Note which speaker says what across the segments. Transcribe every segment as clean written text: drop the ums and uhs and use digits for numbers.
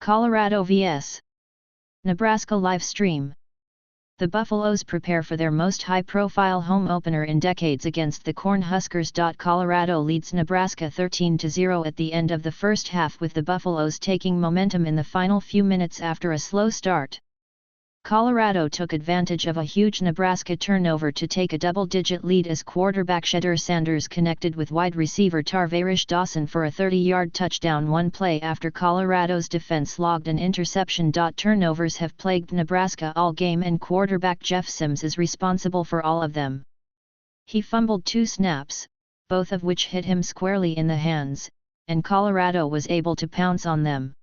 Speaker 1: Colorado vs. Nebraska live stream. The Buffaloes prepare for their most high-profile home opener in decades against the Cornhuskers. Colorado leads Nebraska 13-0 at the end of the first half, with the Buffaloes taking momentum in the final few minutes after a slow start. Colorado took advantage of a huge Nebraska turnover to take a double-digit lead as quarterback Shedeur Sanders connected with wide receiver Tarvarish Dawson for a 30-yard touchdown one play after Colorado's defense logged an interception. Turnovers have plagued Nebraska all game, and quarterback Jeff Sims is responsible for all of them. He fumbled 2 snaps, both of which hit him squarely in the hands, and Colorado was able to pounce on them.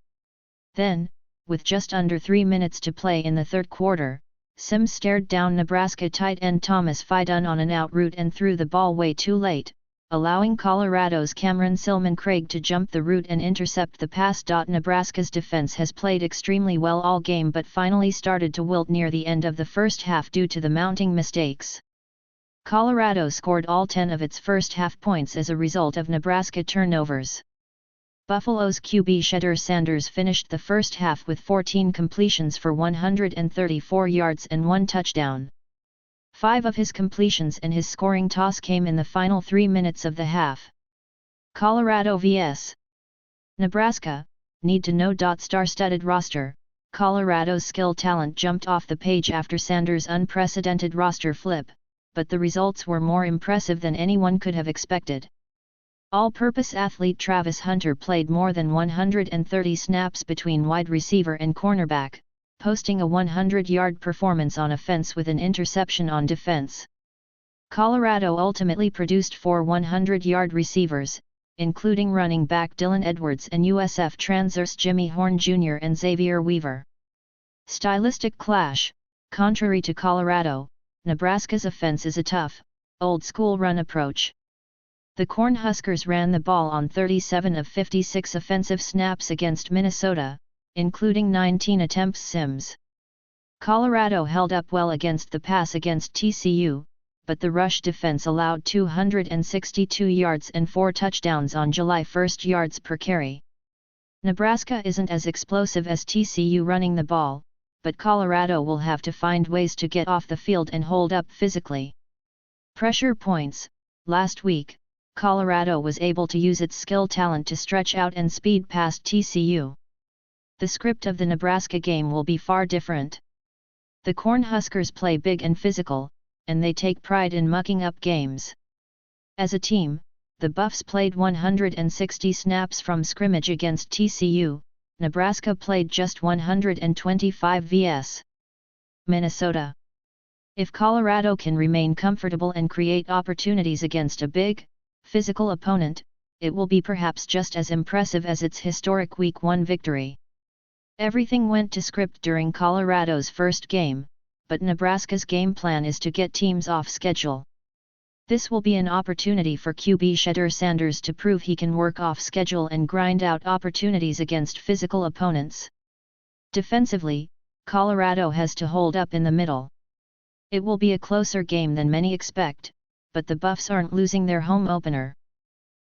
Speaker 1: Then, with just under 3 minutes to play in the third quarter, Sims stared down Nebraska tight end Thomas Fidun on an out route and threw the ball way too late, allowing Colorado's Cameron Silman Craig to jump the route and intercept the pass. Nebraska's defense has played extremely well all game but finally started to wilt near the end of the first half due to the mounting mistakes. Colorado scored all 10 of its first half points as a result of Nebraska turnovers. Buffalo's QB Shedeur Sanders finished the first half with 14 completions for 134 yards and 1 touchdown. 5 of his completions and his scoring toss came in the final 3 minutes of the half. Colorado vs. Nebraska, need to know. Star-studded roster. Colorado's skill talent jumped off the page after Sanders' unprecedented roster flip, but the results were more impressive than anyone could have expected. All-purpose athlete Travis Hunter played more than 130 snaps between wide receiver and cornerback, posting a 100-yard performance on offense with an interception on defense. Colorado ultimately produced 4 100-yard receivers, including running back Dylan Edwards and USF transfers Jimmy Horn Jr. and Xavier Weaver. Stylistic clash. Contrary to Colorado, Nebraska's offense is a tough, old-school run approach. The Cornhuskers ran the ball on 37 of 56 offensive snaps against Minnesota, including 19 attempts. Sims. Colorado held up well against the pass against TCU, but the rush defense allowed 262 yards and 4 touchdowns on July 1 yards per carry. Nebraska isn't as explosive as TCU running the ball, but Colorado will have to find ways to get off the field and hold up physically. Pressure points. Last week, Colorado was able to use its skill talent to stretch out and speed past TCU. The script of the Nebraska game will be far different. The Cornhuskers play big and physical, and they take pride in mucking up games. As a team, the Buffs played 160 snaps from scrimmage against TCU, Nebraska played just 125 vs. Minnesota. If Colorado can remain comfortable and create opportunities against a big, physical opponent, it will be perhaps just as impressive as its historic Week 1 victory. Everything went to script during Colorado's first game, but Nebraska's game plan is to get teams off schedule. This will be an opportunity for QB Shedeur Sanders to prove he can work off schedule and grind out opportunities against physical opponents. Defensively, Colorado has to hold up in the middle. It will be a closer game than many expect, but the Buffs aren't losing their home opener.